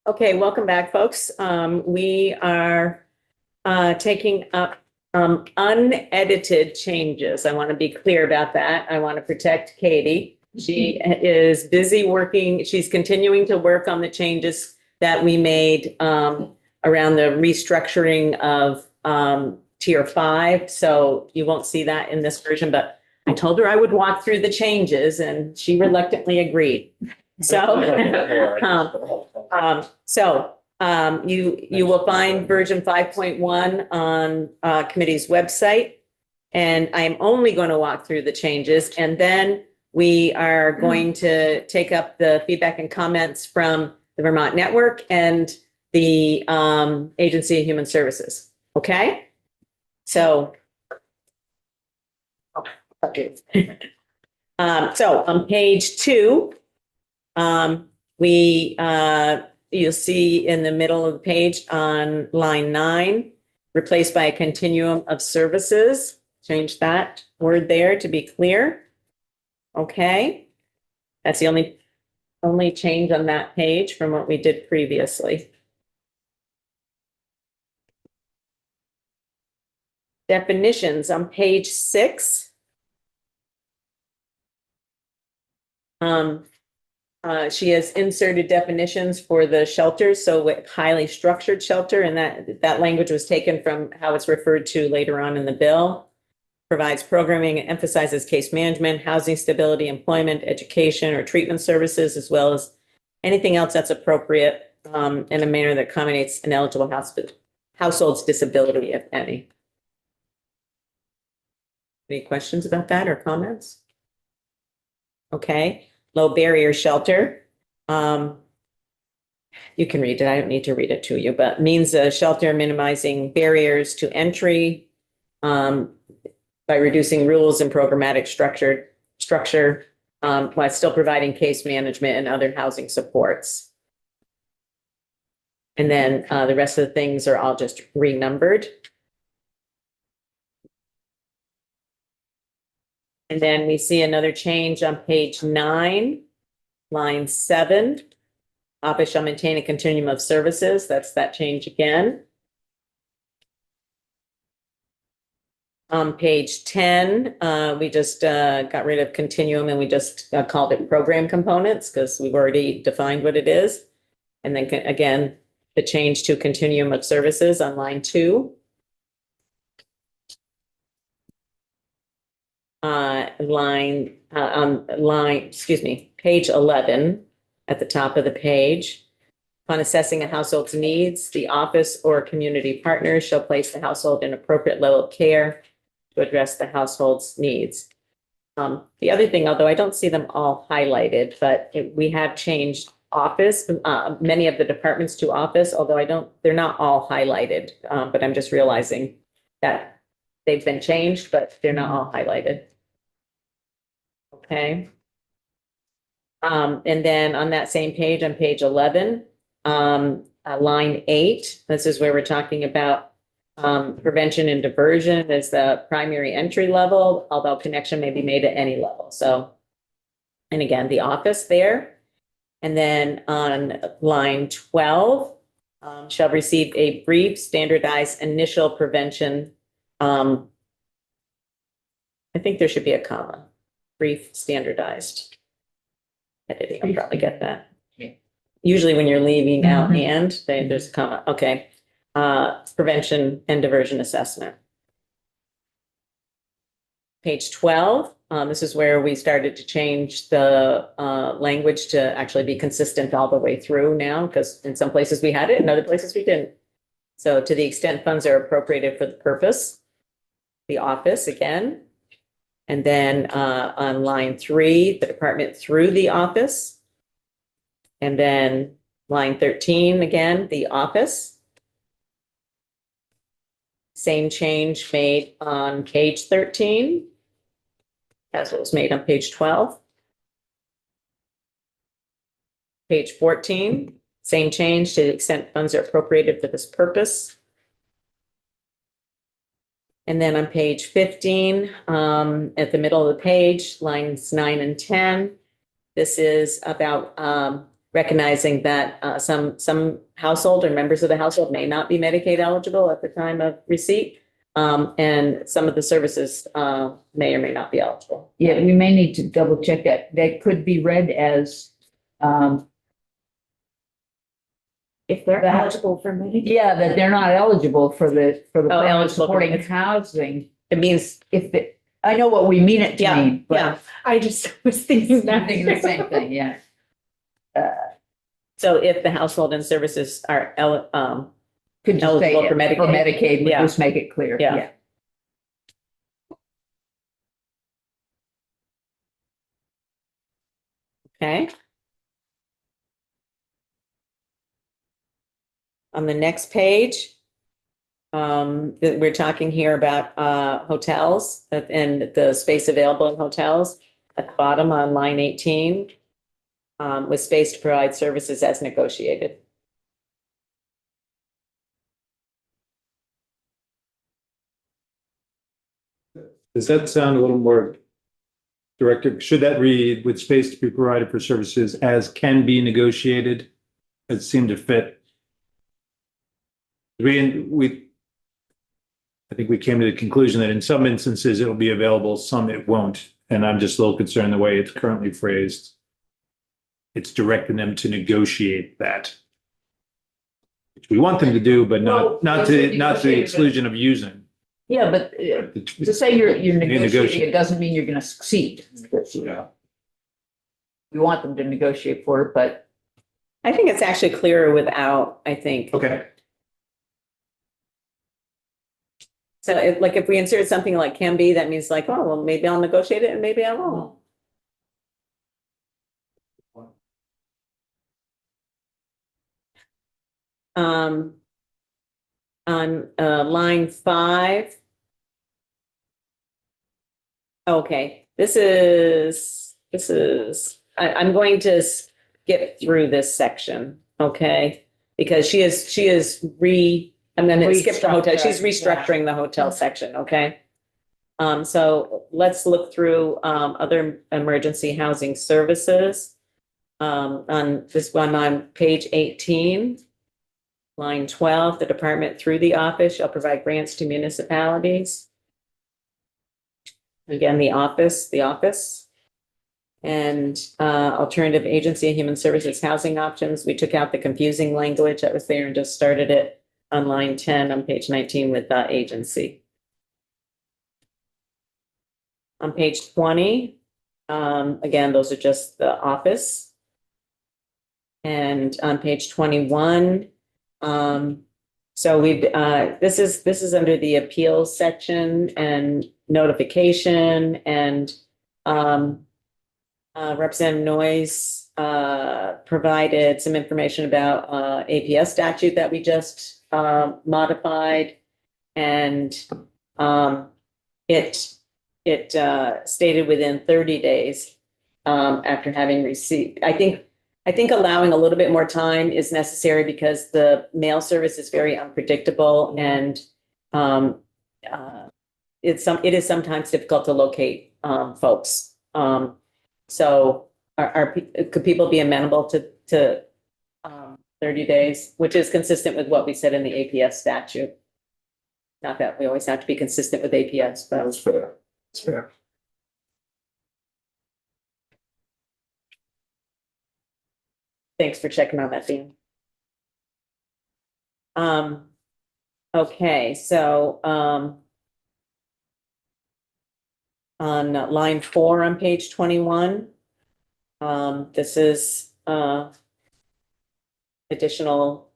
Okay, welcome back, folks. We are taking up unedited changes. I want to be clear about that. I want to protect Katie. She is busy working. She's continuing to work on the changes that we made around the restructuring of Tier 5. So you won't see that in this version, but I told her I would walk through the changes and she reluctantly agreed. So, you will find version 5.1 on committee's website. And I am only going to walk through the changes, and then we are going to take up the feedback and comments from the Vermont Network and the Agency of Human Services. Okay? So, okay. So on page 2, you'll see in the middle of the page on line 9, replaced by a continuum of services. Change that word there to be clear. Okay. That's the only change on that page from what we did previously. Definitions on page 6. She has inserted definitions for the shelters, so with highly structured shelter, and that language was taken from how it's referred to later on in the bill. Provides programming and emphasizes case management, housing stability, employment, education, or treatment services, as well as anything else that's appropriate in a manner that accommodates an eligible household's disability, if any. Any questions about that or comments? Okay. Low barrier shelter. You can read it. I don't need to read it to you, but means a shelter minimizing barriers to entry by reducing rules and programmatic structure while still providing case management and other housing supports. And then the rest of the things are all just renumbered. And then we see another change on page 9, line 7. Office shall maintain a continuum of services. That's that change again. On page 10, we just got rid of continuum and we just called it program components because we've already defined what it is. And then again, the change to continuum of services on line 2. Page 11 at the top of the page. Upon assessing a household's needs, the office or community partners shall place the household in appropriate level of care to address the household's needs. The other thing, although I don't see them all highlighted, but we have changed office, many of the departments to office, although they're not all highlighted, but I'm just realizing that they've been changed, but they're not all highlighted. Okay. And then on that same page, on page 11, line 8, this is where we're talking about prevention and diversion as the primary entry level, although connection may be made at any level. So, and again, the office there. And then on line 12, shall receive a brief standardized initial prevention. I think there should be a comma, brief standardized. Editing, I'll probably get that. Usually when you're leaving out there's a comma. Okay. Prevention and diversion assessment. Page 12. This is where we started to change the language to actually be consistent all the way through now, because in some places we had it, in other places we didn't. So to the extent funds are appropriated for the purpose, the office again. And then on line 3, the department through the office. And then line 13, again, the office. Same change made on page 13 as what was made on page 12. Page 14, same change to the extent funds are appropriated for this purpose. And then on page 15, at the middle of the page, lines 9 and 10, this is about recognizing that some household or members of the household may not be Medicaid eligible at the time of receipt. And some of the services may or may not be eligible. Yeah, we may need to double check that. That could be read as, If they're That- eligible for Medicaid. yeah, that they're not eligible for the Oh, permanent eligible for- supporting it's- housing. It means, If the, I know what we mean it to yeah, mean, yeah. but I just was thinking I that. think the same thing, yeah. So if the household and services are Could just say Eligible for for Medicaid. Medicaid, would Yeah. just make it clear, Yeah. yeah. okay. On the next page, we're talking here about hotels and the space available in hotels at the bottom on line 18, with space to provide services as negotiated. Does that sound a little more directed? Should that read with space to be provided for services as can be negotiated? It seemed to fit. I think we came to the conclusion that in some instances it'll be available, some it won't. And I'm just a little concerned the way it's currently phrased. It's directing them to negotiate that. Which we want them to do, but Well, not they to the exclusion of using. Yeah, but to say you're negotiating, negotiate. it doesn't mean you're gonna succeed. Yeah. We want them to negotiate for it, but I think it's actually clearer without, I think. Okay. So like if we insert something like can be, that means like, oh, well, maybe I'll negotiate it and maybe I won't. On line 5. Okay, I'm going to skip through this section, okay? Because I'm gonna skip the hotel, she's restructuring the hotel section, okay? So let's look through other emergency housing services. On this one on page 18. Line 12, the department through the office shall provide grants to municipalities. Again, the office. And alternative agency and human services housing options. We took out the confusing language that was there and just started it on line 10 on page 19 with agency. On page 20, again, those are just the office. And on page 21, so this is under the appeals section and notification and, Representative Noyes, provided some information about, APS statute that we just, modified. And, it stated within 30 days, after having received, I think allowing a little bit more time is necessary because the mail service is very unpredictable and it is sometimes difficult to locate folks. So could people be amenable to 30 days, which is consistent with what we said in the APS statute? Not that we always have to be consistent with APS, but That's fair. That's fair. thanks for checking on that, Dan. Okay, so, on line 4 on page 21, this is, additional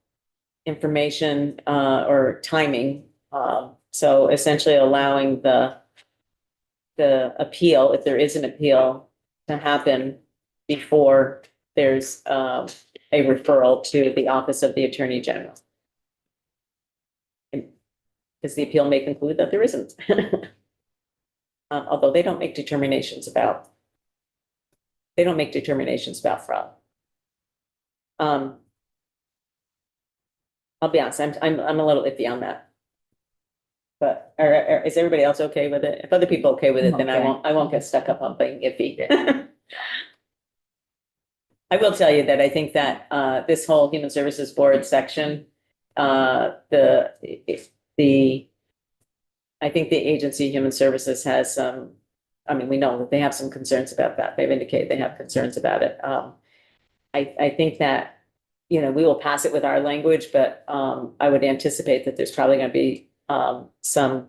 information, or timing. So essentially allowing the appeal, if there is an appeal, to happen before there's a referral to the Office of the Attorney General. Because the appeal may conclude that there isn't. Although they don't make determinations about fraud. I'll be honest, I'm a little iffy on that. But is everybody else okay with it? If other people are okay with it, then I Okay. won't get stuck up on being iffy. I will tell you that I think that this whole Human Services Board section, I think the agency, Human Services, has some, I mean, we know that they have some concerns about that. They've indicated they have concerns about it. I think that, we will pass it with our language, but I would anticipate that there's probably going to be some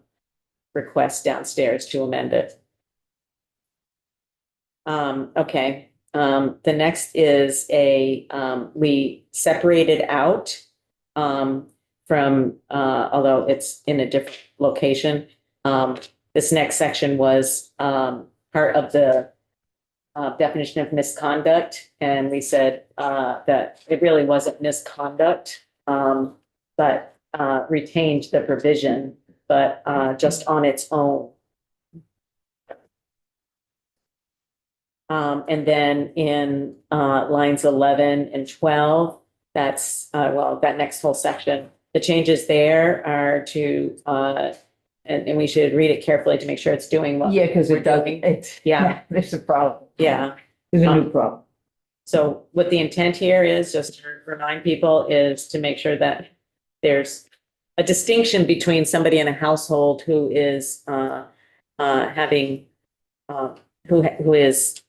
requests downstairs to amend it. Okay. The next is we separated out from, although it's in a different location. This next section was part of the definition of misconduct. And we said that it really wasn't misconduct, but retained the provision, but just on its own. And then in lines 11 and 12, that's, that next whole section, the changes there are to, and we should read it carefully to make sure it's doing what. Yeah, because we're it doesn't, doing. it's, Yeah. there's a problem. Yeah. There's a new problem. So what the intent here is, just to remind people, is to make sure that there's a distinction between somebody in a household who is having, who is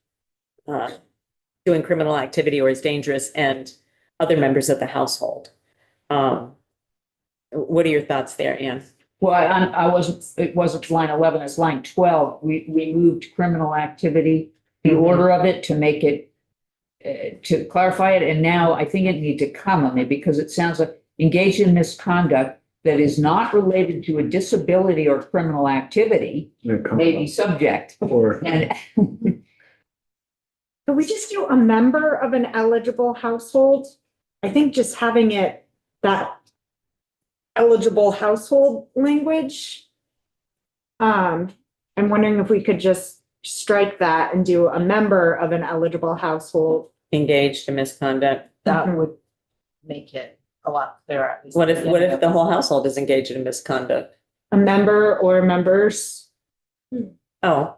doing criminal activity or is dangerous, and other members of the household. What are your thoughts there, Anne? Well, it wasn't line 11, it's line 12. We moved criminal activity, the order of it to make it, to clarify it. And now I think it needs a comma maybe, because it sounds like engaged in misconduct that is not related to a disability or criminal activity may be subject. Or And Could we just do a member of an eligible household? I think just having it, that eligible household language. I'm wondering if we could just strike that and do a member of an eligible household. Engaged in misconduct. That would make it a lot clearer. at least. What if the whole household is engaged in misconduct? A member or members. Oh,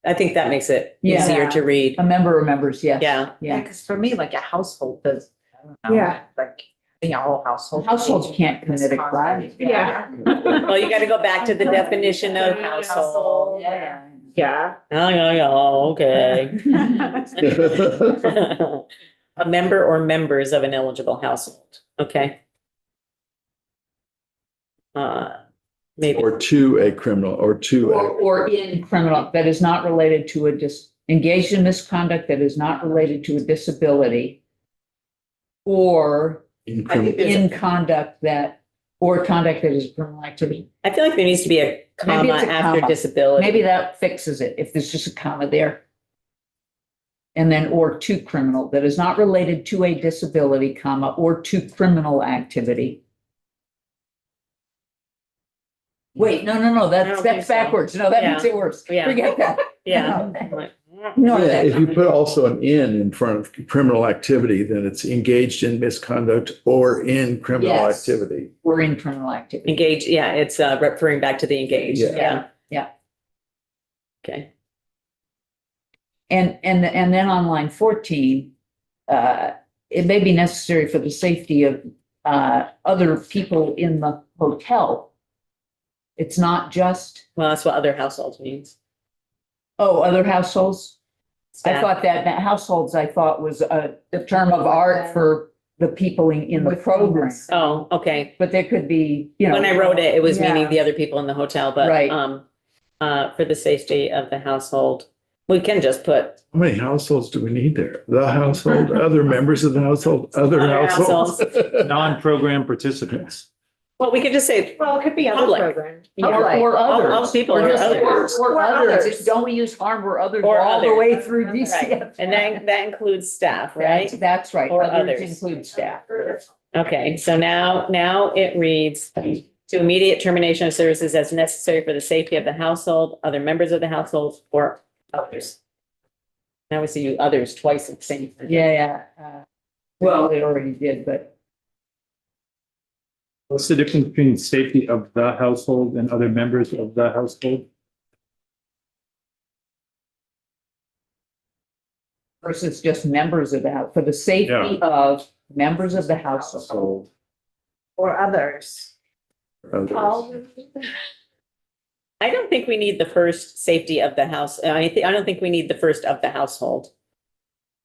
I think that makes it Yeah. easier to read. a member remembers, yes. Yeah. Yeah, Yeah. because for me, like a household does, I don't know, Yeah. like, a whole household. Households can't commit a crime. Yeah. Well, you got to go back to the definition of household. Yeah. Yeah. Oh, okay. A member or members of an eligible household, okay? Maybe, or to a criminal, or to Or in criminal, that is not related to engaged in misconduct that is not related to a disability. Or in I think criminal. in conduct or conduct that is criminal activity. I feel like there needs to be a comma Maybe it's a after comma. disability. Maybe that fixes it, if there's just a comma there. And then or to criminal, that is not related to a disability, comma, or to criminal activity. Wait, no, I don't that's think so. backwards. No, that Yeah. makes it worse. Yeah. Forget that. Yeah. No, Yeah, that- if you put also an in front of criminal activity, then it's engaged in misconduct or in criminal Yes. activity. We're in criminal activity. Engage, yeah, it's referring back to the engaged, Yeah. yeah. Yeah. Okay, And then on line 14, it may be necessary for the safety of other people in the hotel. It's not just, well, that's what other households means. other households. I Staff. thought that households, I thought was a term of art for the people in the program. Oh, okay. But there could be, When I wrote it, it was meaning Yeah. the other people in the hotel, but Right. For the safety of the household, we can just put How many households do we need there? The household, other members of the household, other Other households. Non-program participants. well, we could just say, Well, it could be other Public. programs. Or all others. people Or are just- others. Or Or others. others. Don't we use harm or others Or all the others. way through right, DCF? and that includes staff, right? That's right. Or Others others. include staff. Okay, so now it reads, to immediate termination of services as necessary for the safety of the household, other members of the household, or others. Now we see you others twice in the same. Yeah. Well, it already did, but What's the difference between safety of the household and other members of the household? versus just members of the house, for the safety of members of the household. So. Or others. I don't think we need the first safety of the house. I don't think we need the first of the household.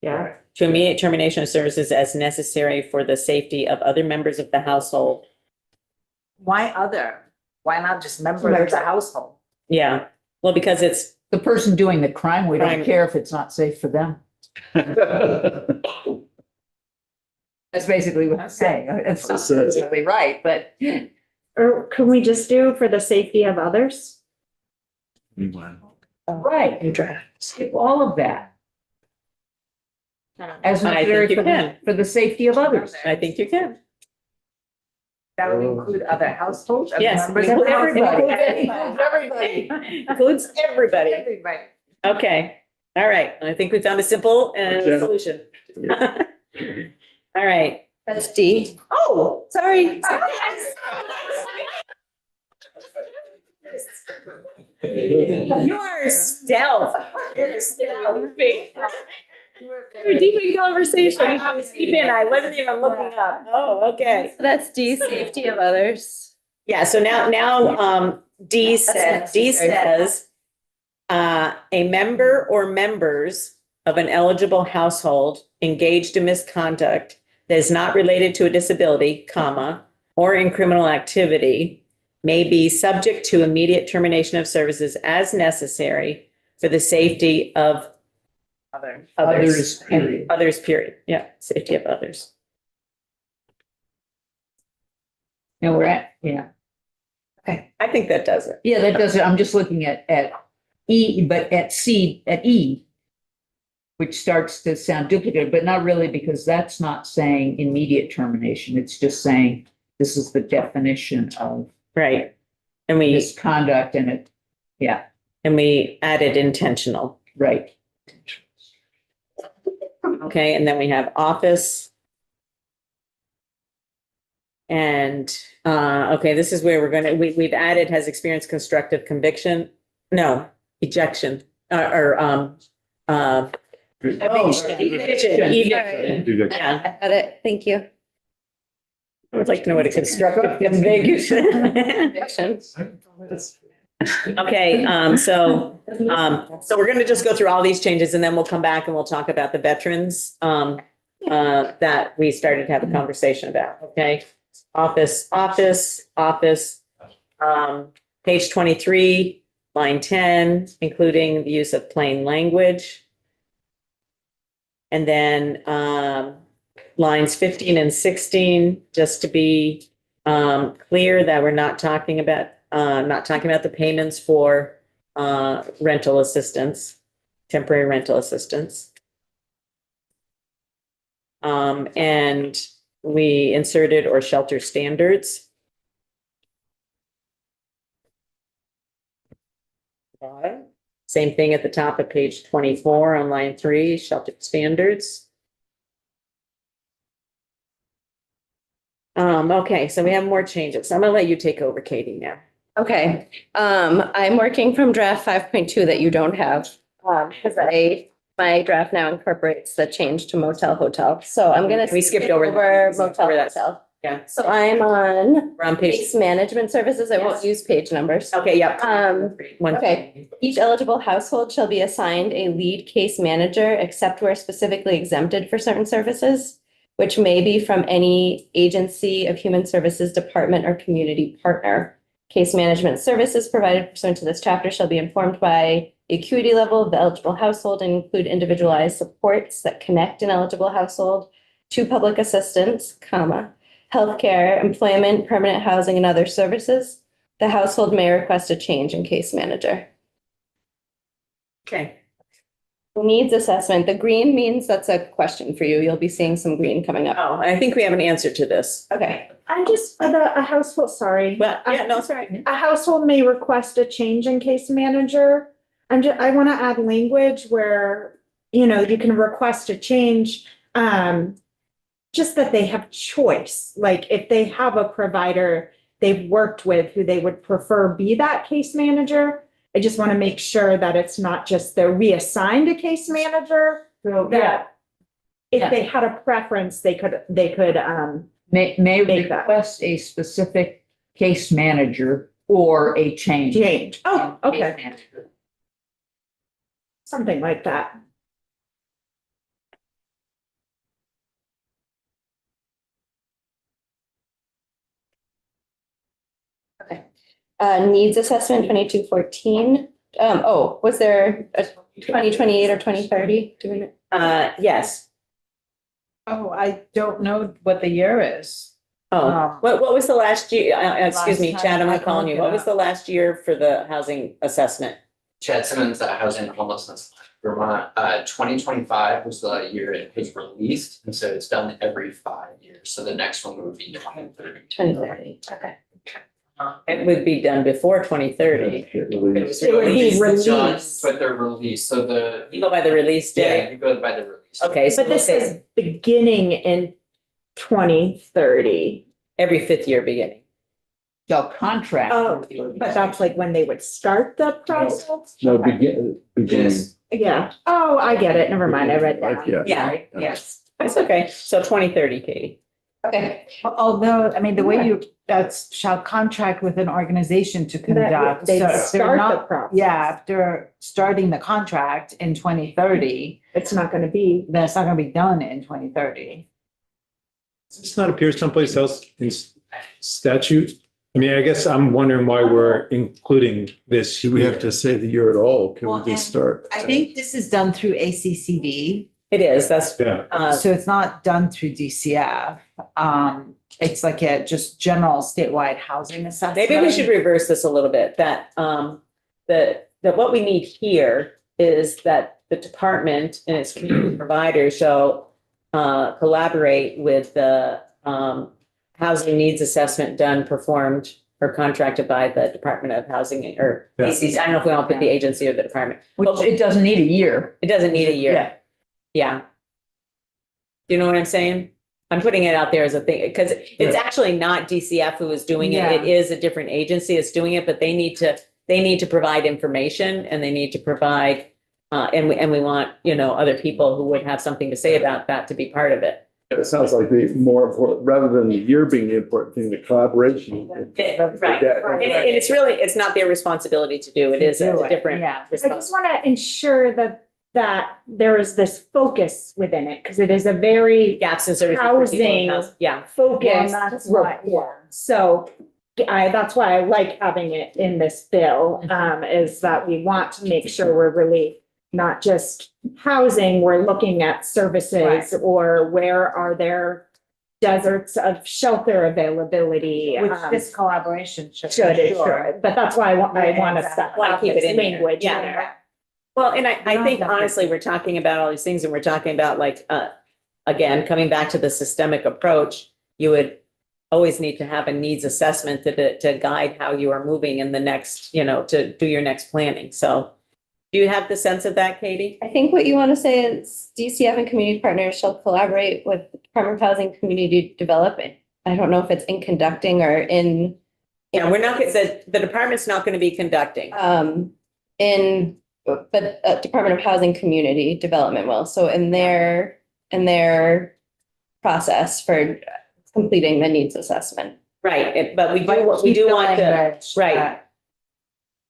Yeah. To immediate termination of services as necessary for the safety of other members of the household. Why other? Why not just members of the household? Yeah, well, because it's, The person doing the crime, we don't Crime. care if it's not safe for them. That's basically what I'm saying. It's not necessarily right, but Or can we just do for the safety of others? right, skip all of that. As I think necessary you for the, can. for the safety of others. I think you can. That would include other households? other Yes, members of include the household? everybody. Includes everybody. Everybody. Okay, all right. I think we found a simple Okay. solution. All right. That's D. Oh, sorry. You are stealth. You're stealth. You're deep in conversation. I was deep in. I wasn't even looking up. Oh, okay. That's D, safety of others. Yeah, so now, D says, a member or members of an eligible household engaged in misconduct that is not related to a disability, comma, or in criminal activity may be subject to immediate termination of services as necessary for the safety of others. Others, period. Others, period. Yeah, safety of others. And we're at, yeah. I think that does it. Yeah, that does it. I'm just looking at E, but at E, which starts to sound duplicative, but not really, because that's not saying immediate termination. It's just saying this is the definition of Right. And we misconduct and it, yeah, added intentional. right. Okay, and then we have office. And, okay, this is where we've added has experienced constructive conviction, no, ejection, eviction. Yeah, I got it. Thank you. I would like to know what a constructive conviction. Okay, so we're gonna just go through all these changes and then we'll come back and we'll talk about the veterans, that we started to have a conversation about, okay? Office, page 23, line 10, including the use of plain language. And then, lines 15 and 16, just to be, clear that we're not talking about the payments for, rental assistance, temporary rental assistance. And we inserted or shelter standards. Same thing at the top of page 24 on line 3, shelter standards. Okay, so we have more changes. I'm gonna let you take over, Katie, now. Okay, I'm working from draft 5.2 that you don't have. Because my draft now incorporates the change to motel hotel. So I'm gonna. We skipped skip over motel that. hotel. Yeah, So I'm on we're on page, case management services. I won't Yes. use page numbers. okay, yep. Okay. Each eligible household shall be assigned a lead case manager, except where specifically exempted for certain services, which may be from any agency of human services department or community partner. Case management services provided pursuant to this chapter shall be informed by the acuity level of the eligible household and include individualized supports that connect an eligible household to public assistance, comma, healthcare, employment, permanent housing, and other services. The household may request a change in case manager. Okay, Needs assessment. The green means that's a question for you. You'll be seeing some green coming up. oh, I think we have an answer to this. Okay. I'm just, a household, sorry. Well, yeah, no, sorry. A household may request a change in case manager. I want to add language where, you can request a change. Just that they have choice, like if they have a provider they've worked with who they would prefer be that case manager. I just want to make sure that it's not just they're reassigned a case manager So, that if Yeah. they had a preference, they could, may Make that. request a specific case manager or a change. change. Oh, in case okay, manager. something like that. Needs assessment 2214. Was there a 2028 or 2030? Do we know? Yes. Oh, I don't know what the year is. Oh, what was the last year? Excuse me, Last Chad, time I'm I can calling you. look it What was up. the last year for the housing assessment? Chad Simmons, Housing and Homelessness Vermont, 2025 was the year it was released, and so it's done every 5 years, so the next one would be 2030. 2030. Okay. It would be done before 2030. It would be released. But they're released, so You go by the release yeah, date? you go by the release. Okay, so But this is beginning in 2030. every fifth year beginning. So contract. Oh, but that's like when they would start the process? No, beginning. Yes. Yeah. Oh, I get it. Never mind. I read Like, that. yeah. Yes. That's okay. So 2030, Katie. Okay. Although, I mean, the way you, that's shall contract with an organization to conduct. They So if they're start the not, process. yeah, if they're starting the contract in 2030, It's not gonna be, then it's not gonna be done in 2030. Does this not appear someplace else in statute? I mean, I guess I'm wondering why we're including this. Do we have to say the year at all? Can Well, we just start? I think this is done through ACCD, It is, that's, Yeah, so it's not done through DCF. It's like a just general statewide housing assessment. maybe we should reverse this a little bit, that, that what we need here is that the department and its community providers shall collaborate with the, housing needs assessment done, performed, or contracted by the Department of Housing or Yeah. ACC. I don't know if we want to put the agency or the department. Which it doesn't need a year. It doesn't need a year. Yeah. Yeah. Do you know what I'm saying? I'm putting it out there as a thing, because it's actually not DCF who is doing it. It is a different agency that's doing it, but they need to provide information and they need to provide, and we want, other people who would have something to say about that to be part of it. It sounds like the more important, rather than the year being the important thing, the collaboration. Right. Yeah. And it's not their responsibility to do. It is Do a it, different yeah. I just want to ensure that there is this focus within it, because it is a very gaps in services. for people in Housing. house- Yeah. focused Well, that's why, report. So that's why I like having it in this bill, is that we want to make sure we're really not just housing, we're looking at services, Right. or where are there deserts of shelter availability. Which this collaboration should. Should, it ensure. should, but that's why I want Yeah, to exactly. Wanna keep it in there. language. in Yeah. there. Well, and I don't think have to- honestly, we're talking about all these things and we're talking about like, again, coming back to the systemic approach, you would always need to have a needs assessment to guide how you are moving in the next, to do your next planning. So do you have the sense of that, Katie? I think what you want to say is DCF and community partners shall collaborate with the Department of Housing Community Development. I don't know if it's in conducting or in. Yeah, we're not, the department's not going to be conducting. But Department of Housing Community Development will, so in their process for completing the needs assessment. Right, but we But do keep the want to, language right. that-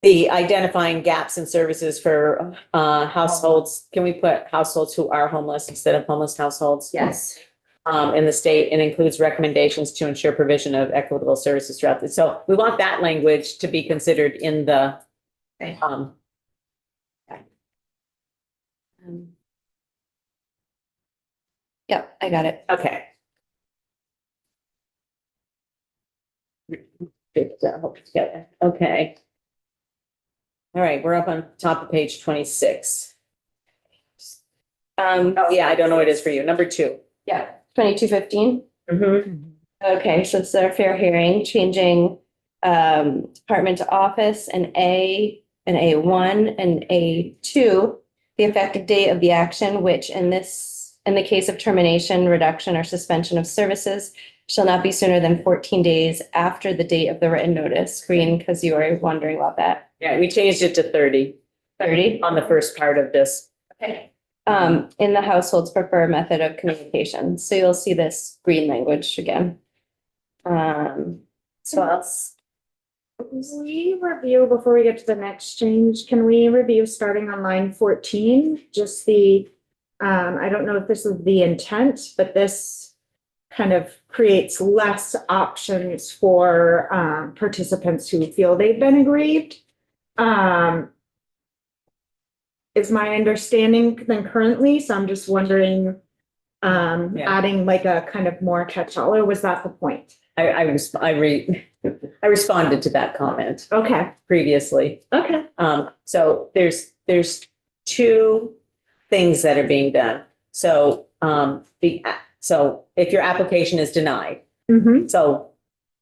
the identifying gaps in services for households. Can we put households who are homeless instead of homeless households? Yes. In the state, and includes recommendations to ensure provision of equitable services throughout the, so we want that language to be considered in the, Yep, I got it. okay. Okay. All right, we're up on top of page 26. Oh, yeah, I don't know what it is for you. Number 2. Yeah, 2215. Mhm. Okay, so it's our fair hearing, changing department to office and A1 and A2, the effective date of the action, which in the case of termination, reduction, or suspension of services shall not be sooner than 14 days after the date of the written notice. Green, because you were wondering about that. Yeah, we changed it to 30 30. on the first part of this. Okay. in the household's preferred method of communication. So you'll see this green language again. So else? Can we review, before we get to the next change, can we review starting on line 14? Just the, I don't know if this is the intent, but this kind of creates less options for participants who feel they've been aggrieved. Is my understanding than currently, so I'm just wondering, adding like a kind of more catch-all, or was that the point? I responded to that comment Okay, previously. okay. So there's two things that are being done. So, so if your application is denied, Mm-hmm. so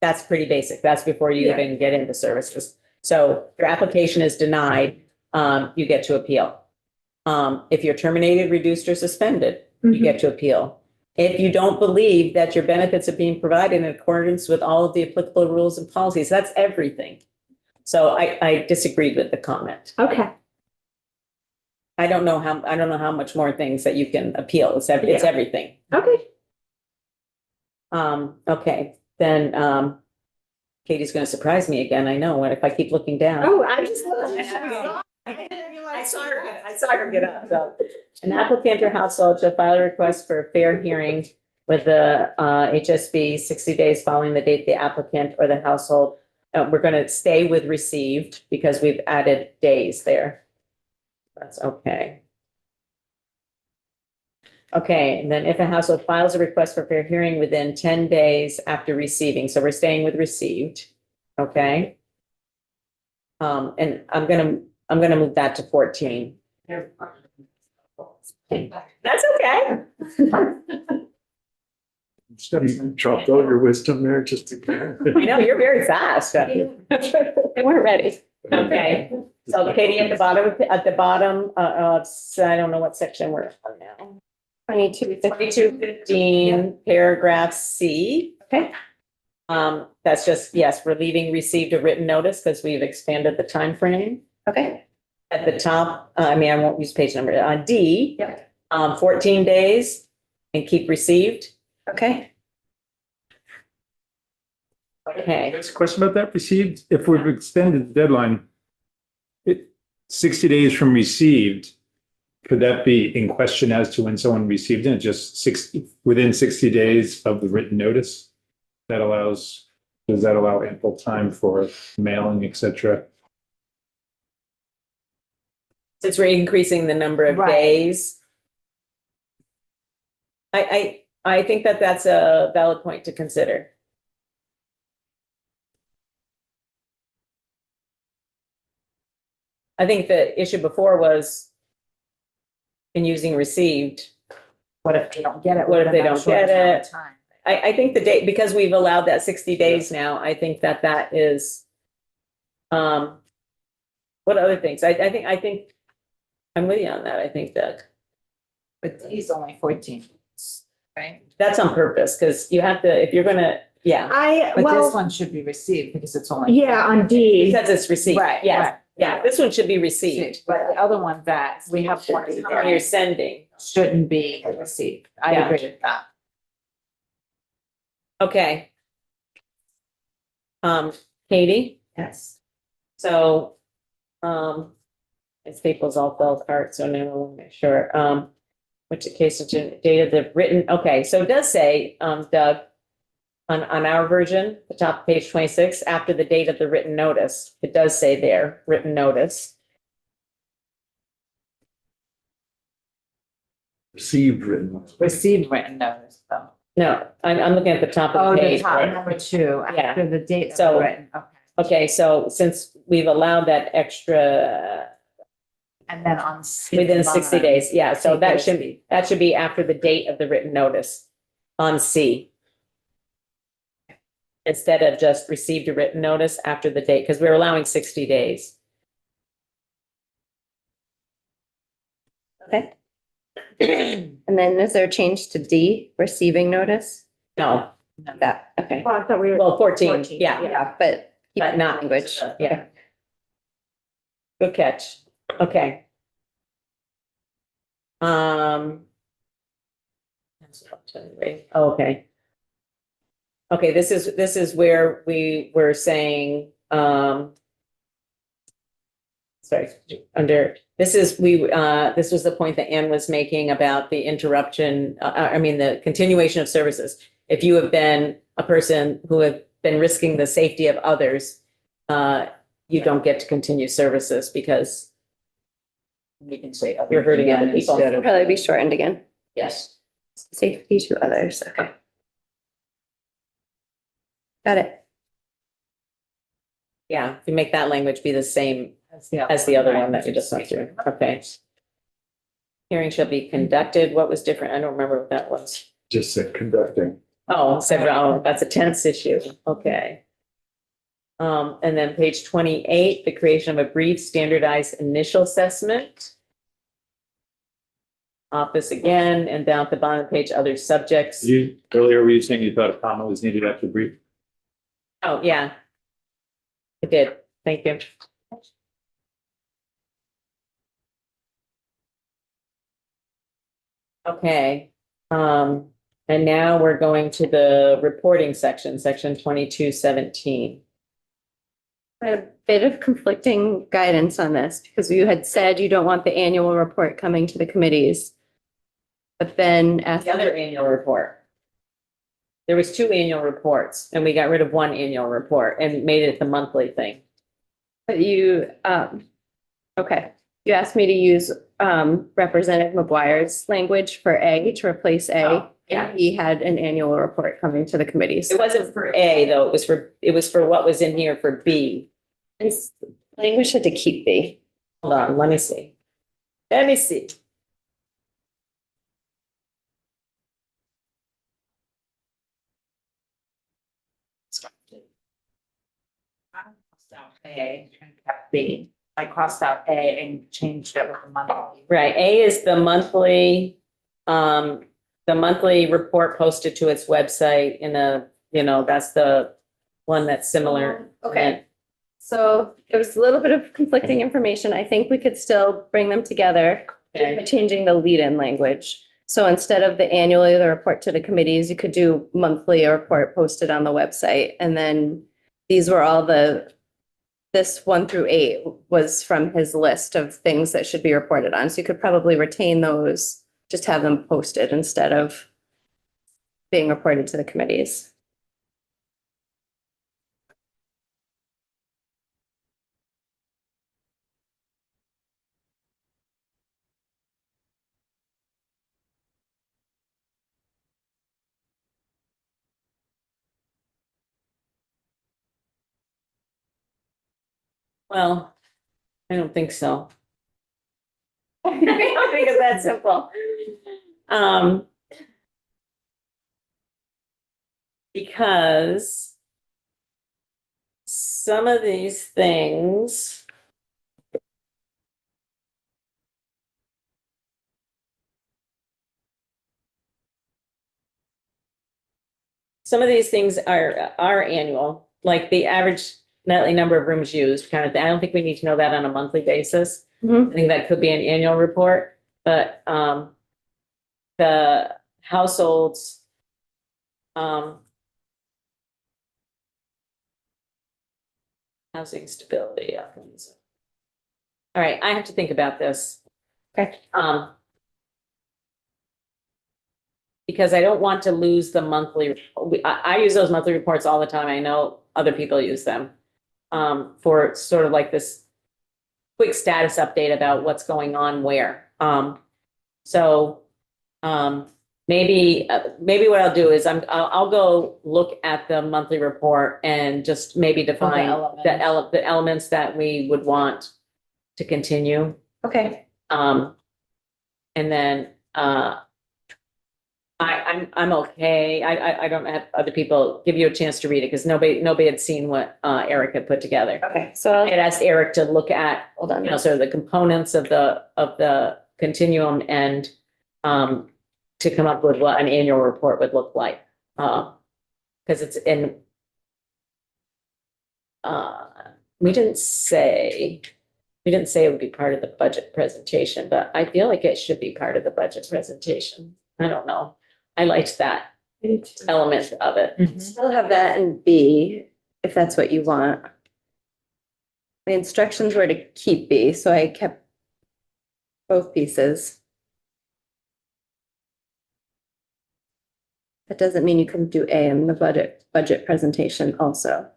that's pretty basic. That's before you Yeah. even get into services. So your application is denied, you get to appeal. If you're terminated, reduced, or suspended, you get to appeal. If you don't believe that your benefits are being provided in accordance with all of the applicable rules and policies, that's everything. So I disagreed with the comment. Okay, I don't know how much more things that you can appeal. It's Yeah. everything. okay. Okay, then, Katie's gonna surprise me again. I know, if I keep looking down. Oh, I just. I saw her get up, so. An applicant or household shall file a request for a fair hearing with the HSB 60 days following the date the applicant or the household. We're gonna stay with received because we've added days there. That's okay. Okay, and then if a household files a request for fair hearing within 10 days after receiving, so we're staying with received, okay? And I'm gonna move that to 14. That's okay. Dropped all your wisdom there just to. I know, you're very fast. We're ready. Okay, so Katie, at the bottom, I don't know what section we're on now. 2215, paragraph C. Okay. That's just, yes, we're leaving received a written notice because we've expanded the time frame. Okay. At the top, I won't use page number, D. Yep. 14 days and keep received. Okay. Okay, There's a question about that received. If we've extended the deadline, 60 days from received, could that be in question as to when someone received it? Just within 60 days of the written notice? Does that allow ample time for mailing, et cetera? since we're increasing the number of Right. days. I think that that's a valid point to consider. I think the issue before was in using received. What if they don't get it? What if they within that don't short get amount of it? time? I think the date, because we've allowed that 60 days now, I think that that is, what other things? I think I'm with you on that. I think that But he's only 14, right? that's on purpose, because you have to, if you're gonna, yeah, But this Well, one should be received because it's only. yeah, on D. because it's received. Right, Yes, right. yeah, this one should be received. But the other one that we have one When you're sending. shouldn't be received. I Yeah. agree with that. Okay. Katie, Yes. so, it staples all fell apart, so now I want to make sure, which case of date of the written, okay, so it does say, Doug, on our version, the top of page 26, after the date of the written notice, it does say there, written notice. Received written. Received written notice though. No, I'm looking at the top of Oh, the the page. top right? number 2, Yeah. after the date of So- the written, okay. Okay, so since we've allowed that extra And then on. within 60 days, yeah, so that should be. be after the date of the written notice on C. Instead of just received a written notice after the date, because we're allowing 60 days. Okay. And then is there a change to D, receiving notice? No, That, okay. Well, I thought we were. well, 14, 14, yeah, Yeah, but. keep but the not language. Yeah. Good catch. Okay. Oh, okay. Okay, this is where we were saying, sorry, this was the point that Anne was making about the interruption, the continuation of services. If you have been a person who have been risking the safety of others, you don't get to continue services because We can say. You're hurting other people. instead of- Probably be shortened again. Yes. Safety to others. Okay. Got it. yeah, if you make that language be the same Yeah. as the other one that we just went through. Okay. Hearing shall be conducted. What was different? I don't remember what that was. Just said conducting. Oh, that's a tense issue. Okay. And then page 28, the creation of a brief standardized initial assessment. Office again, and down at the bottom of the page, other subjects. Earlier were you saying you thought a comma was needed after brief? Oh, yeah. I did. Thank you. Okay, and now we're going to the reporting section, section 2217. I had a bit of conflicting guidance on this because you had said you don't want the annual report coming to the committees. But then The after, other annual report. There was 2 annual reports and we got rid of 1 annual report and made it the monthly thing. but you, okay, you asked me to use Representative McGuire's language for A to replace A. Oh, yeah. And he had an annual report coming to the committees. It wasn't for A though, it was for what was in here for B. It's- Language had to keep B. Hold on, let me see. Let me see. I crossed out A and kept B. I crossed out A and changed it with the monthly. Right, A is the monthly report posted to its website in that's the one that's similar. Okay. So there was a little bit of conflicting information. I think we could still bring them together. Okay. By changing the lead-in language. So instead of the annually, the report to the committees, you could do monthly a report posted on the website. And then these were all this 1 through 8 was from his list of things that should be reported on. So you could probably retain those, just have them posted instead of being reported to the committees. Well, I don't think so. I don't think it's that simple. Because some of these things. Some of these things are annual, like the average nightly number of rooms used kind of thing. I don't think we need to know that on a monthly basis. Mhm. I think that could be an annual report, but the households housing stability. Yeah. All right, I have to think about this. Okay. Because I don't want to lose the monthly, I use those monthly reports all the time. I know other people use them. For sort of like this quick status update about what's going on where. Maybe what I'll do is I'll go look at the monthly report and just maybe define the elements that we would want to continue. Okay. And then, I'm okay. I don't have other people give you a chance to read it because nobody had seen what, Eric had put together. Okay. So I had asked Eric to look at, hold on. sort of the components of the continuum and, to come up with what an annual report would look like. Because it's in, we didn't say, We didn't say it would be part of the budget presentation, but I feel like it should be part of the budget presentation. I don't know. I liked that element of it. Still have that in B, if that's what you want. The instructions were to keep B, so I kept both pieces. That doesn't mean you couldn't do A in the budget presentation also.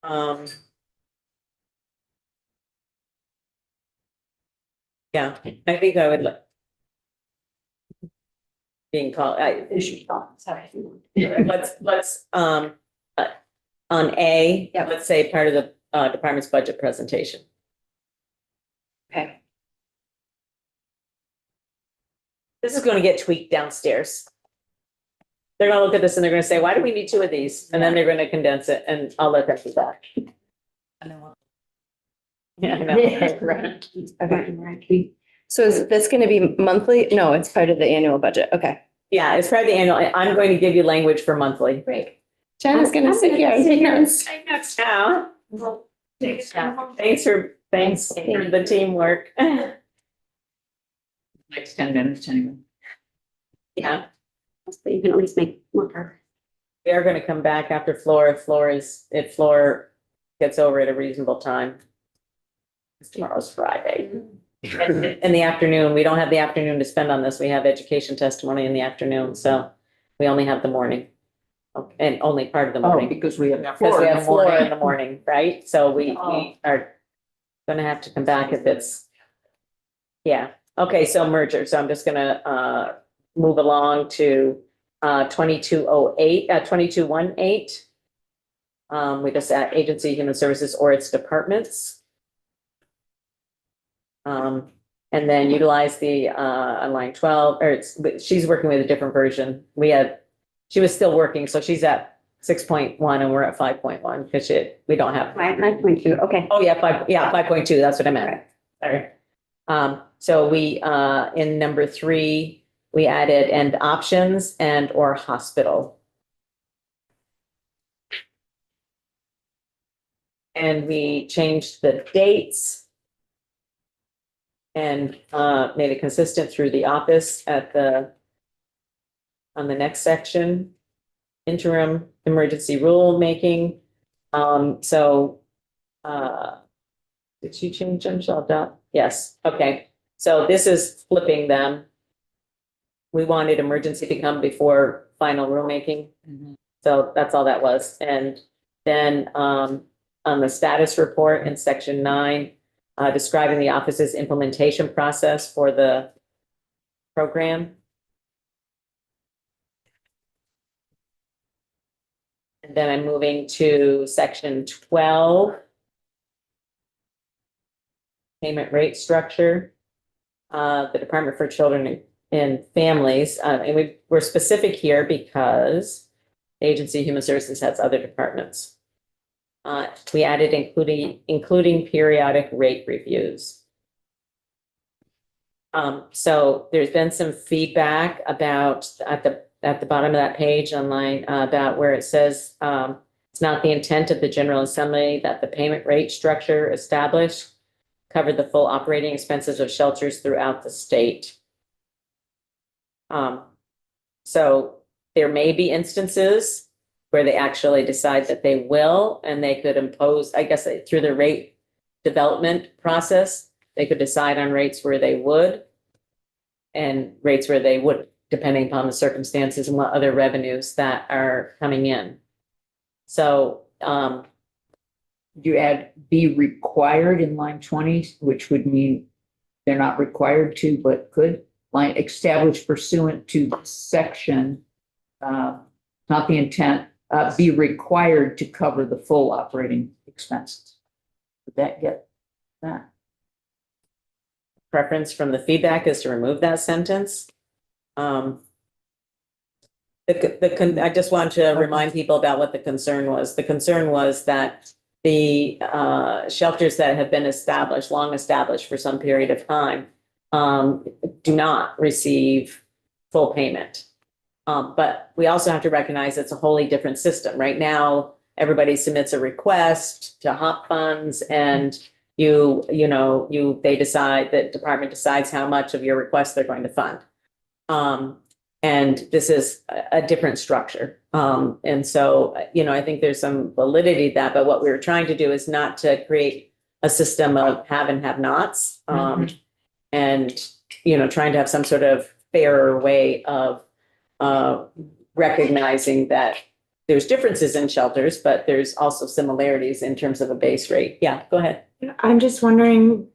Um. Yeah, I think I would like. Being called, Sorry. let's, on A, Yep. let's say part of the, department's budget presentation. Okay. This is gonna get tweaked downstairs. They're gonna look at this and they're gonna say, why do we need two of these? And then they're gonna condense it and I'll let them do that. Yeah, I know. Right. Okay. So is this going to be monthly? No, it's part of the annual budget. Okay. Yeah, it's part of the annual, I'm going to give you language for monthly. Great. Jen's going to sit here and take notes. Now. Thanks for the teamwork. Next 10 minutes anyway. Yeah, But you can always make more progress. we are gonna come back after Floor, if Floor gets over at a reasonable time. Tomorrow's Friday. In the afternoon, we don't have the afternoon to spend on this. We have education testimony in the afternoon, so we only have the morning. Okay, and only part of the Oh, morning, because we have. because we have floor in the morning. morning, right? So we Oh. are gonna have to come back if it's. Yeah, okay, so merger, so I'm just gonna move along to 2208, 2218. We just add agency, human services, or its departments. And then utilize the on line 12, or she's working with a different version. She was still working, so she's at 6.1 and we're at 5.1 because we don't have. 5.2, okay. Oh, yeah, 5.2, that's what I meant. Sorry. So we, in number 3, we added and options and or hospital. And we changed the dates. And made it consistent through the office on the next section. Interim emergency rulemaking. Did she change them, Michelle? Yes, okay. So this is flipping them. We wanted emergency to come before final rulemaking. So that's all that was. And then on the status report in section 9, describing the office's implementation process for the program. And then I'm moving to section 12. Payment rate structure. The Department for Children and Families, and we're specific here because the Agency of Human Services has other departments. We added including periodic rate reviews. So there's been some feedback about at the bottom of that page online about where it says it's not the intent of the General Assembly that the payment rate structure established covered the full operating expenses of shelters throughout the state. So there may be instances where they actually decide that they will, and they could impose, I guess, through the rate development process, they could decide on rates where they would and rates where they wouldn't, depending upon the circumstances and what other revenues that are coming in. So, You add be required in line 20, which would mean they're not required to, but could. Line established pursuant to this section, not the intent, be required to cover the full operating expenses. Would that get that? preference from the feedback is to remove that sentence. I just want to remind people about what the concern was. The concern was that the shelters that have been established, long established for some period of time, do not receive full payment. But we also have to recognize it's a wholly different system. Right now, everybody submits a request to HOP funds and they decide, the department decides how much of your request they're going to fund. And this is a different structure. And so, I think there's some validity to that, but what we were trying to do is not to create a system of have and have nots. And, trying to have some sort of fairer way of recognizing that there's differences in shelters, but there's also similarities in terms of a base rate. Yeah, go ahead. I'm just wondering,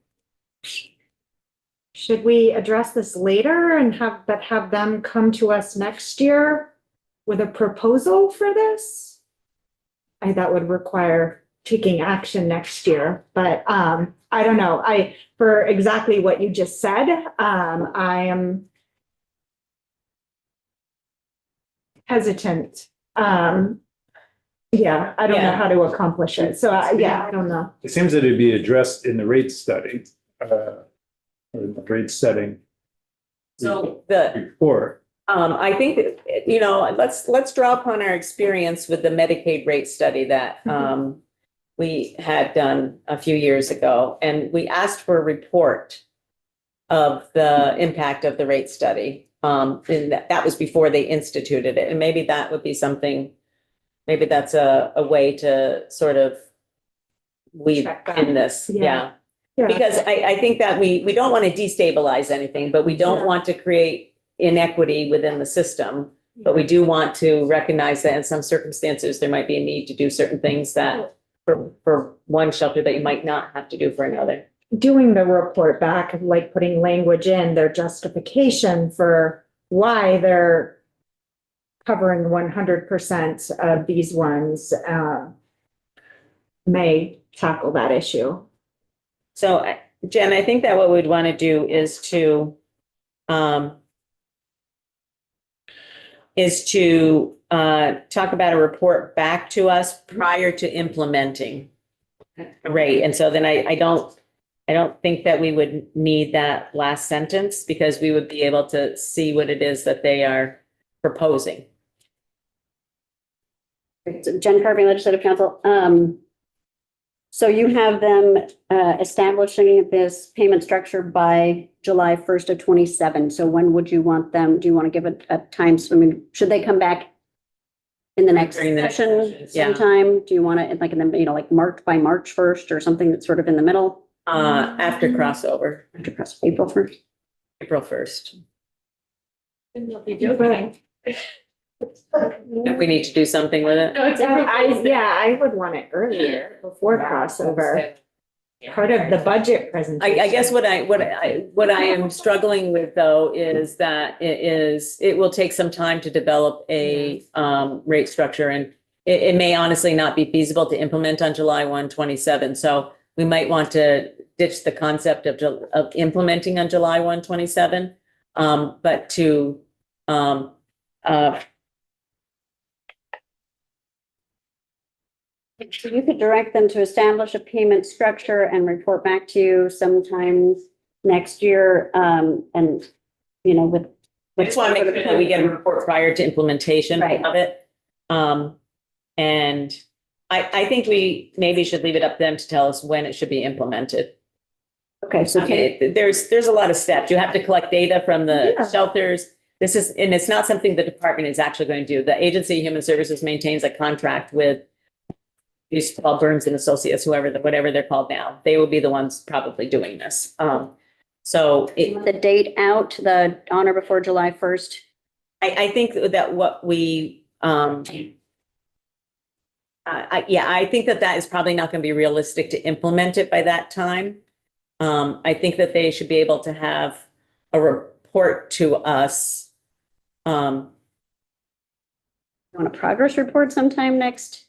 should we address this later and have them come to us next year with a proposal for this? That would require taking action next year, but I don't know. For exactly what you just said, I am hesitant. Yeah, I don't know how to accomplish it. So I don't know. It seems that it'd be addressed in the rate study, or the rate setting So the, report. I think, let's draw upon our experience with the Medicaid rate study that we had done a few years ago. And we asked for a report of the impact of the rate study. And that was before they instituted it. And maybe that would be something, maybe that's a way to sort of weed Check that. in this. Yeah. Because I think that we don't want to destabilize anything, but we don't want to create inequity within the system. But we do want to recognize that in some circumstances, there might be a need to do certain things that for one shelter that you might not have to do for another. Doing the report back, like putting language in their justification for why they're covering 100% of these ones, may tackle that issue. So Jen, I think that what we'd want to do is to talk about a report back to us prior to implementing a rate. And so then I don't think that we would need that last sentence because we would be able to see what it is that they are proposing. So Jen Carving, Legislative Council. So you have them establishing this payment structure by July 1st of 27. So when would you want them? Do you want to give it a time? I mean, should they come back in the next During the next session session, yeah. sometime? Do you want it like in the, like March 1st or something that's sort of in the middle? After crossover, After April 1st? April 1st. But If we need to do something with it. I would want it earlier, before crossover. Part of the budget presentation. I guess what I am struggling with though is that it will take some time to develop a rate structure and it may honestly not be feasible to implement on July 1, 27. So we might want to ditch the concept of implementing on July 1, 27. But to So you could direct them to establish a payment structure and report back to you sometime next year. And, with. I just want to make sure that we get a report prior to implementation Right. of it. And I think we maybe should leave it up to them to tell us when it should be implemented. Okay, so There's a lot of steps. You have to collect data from the Yeah. shelters. And it's not something the department is actually going to do. The Agency of Human Services maintains a contract with used to call Burns and Associates, whatever they're called now. They will be the ones probably doing this. the date out, the on or before July 1st. I think that what we, I think that is probably not going to be realistic to implement it by that time. I think that they should be able to have a report to us. You want a progress report sometime next?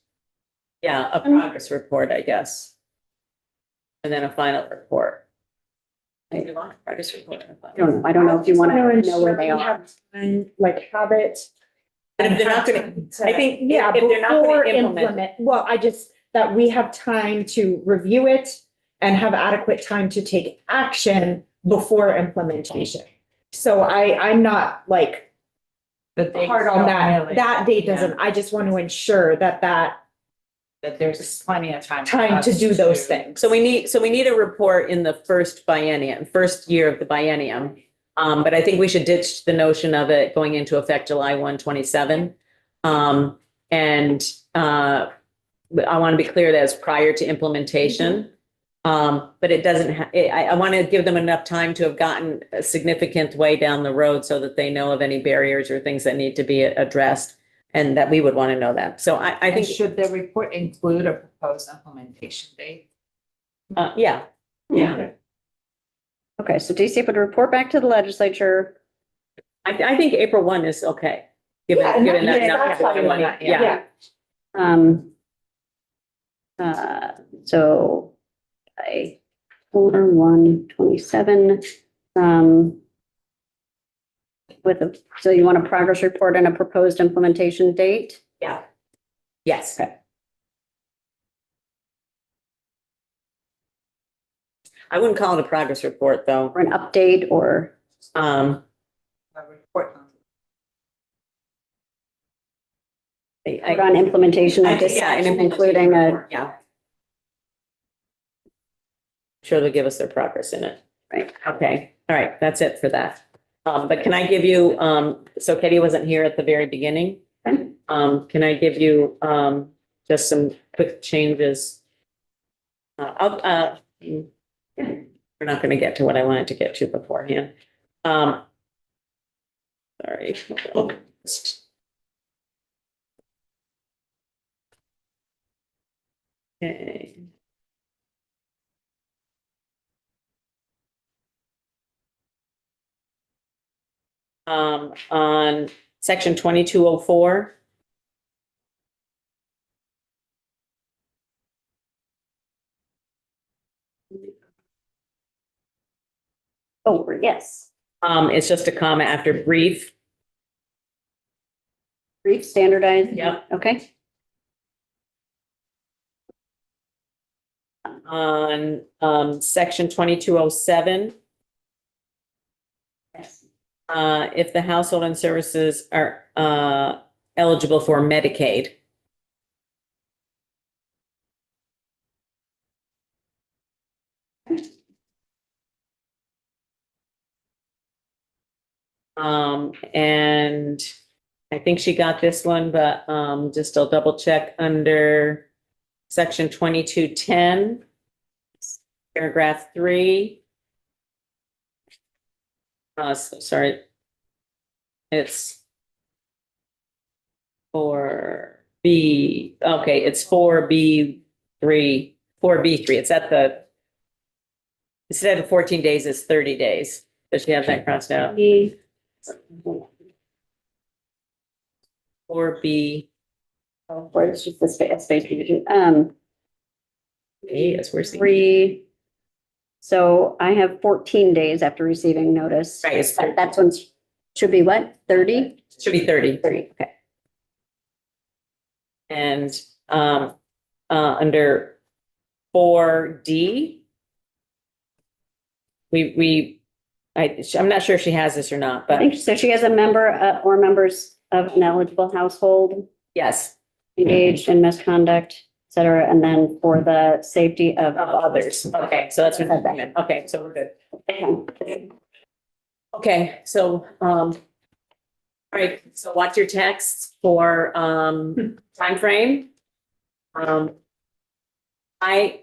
A progress report, I guess. And then a final report. You want a progress report? I don't know if you want to know where they are. Like have it. But if they're not gonna, I think, Yeah, if they're not before gonna implement. well, that we have time to review it and have adequate time to take action before implementation. So I'm not like But they hard on that. violate- That date yeah, doesn't, I just want to ensure that That there's plenty of time. for time to us do those things. So we need a report in the first year of the biennium. But I think we should ditch the notion of it going into effect July 1, 27. But I want to be clear that it's prior to implementation. But it doesn't I want to give them enough time to have gotten a significant way down the road so that they know of any barriers or things that need to be addressed and that we would want to know that. So I And think, should the report include a proposed implementation date? yeah. Yeah. Okay, so DC would report back to the legislature. I think April 1 is okay. Yeah, Given that. that's fine with that, Yeah. So by 4/1/27, so you want a progress report and a proposed implementation date? Yeah. Yes. Okay. I wouldn't call it a progress report, though. Or an update or, Um, A report on on implementation of this, Yeah, and including a, yeah. Sure, they'll give us their progress in it. Right. Okay, all right, that's it for that. But can I give you, so Katie wasn't here at the very beginning. Okay. Can I give you, just some quick changes? We're not gonna get to what I wanted to get to beforehand. Sorry. Okay. On section 2204. yes, It's just a comma after brief. brief, standardized. Yep. Okay, On, section 2207. yes, If the household and services are, eligible for Medicaid. And I think she got this one, but, just I'll double check under section 2210. Paragraph 3. Sorry. It's 4B, okay, it's 4B3, 4B3. It's at the, instead of 14 days, it's 30 days. Does she have that crossed out? 4B, or it's just the space division. yes, we're seeing. 3, so I have 14 days after receiving notice. Right, it's 30. That's when, should be what, 30? Should be 30. 30, okay. And, under 4D, I'm not sure if she has this or not, I but think, so she has a member or members of an eligible household yes, engaged in misconduct, et cetera, and then for the safety of of others. Okay, so that's what, okay, so we're good. Okay. Okay, so, all right, so watch your texts for, timeframe. I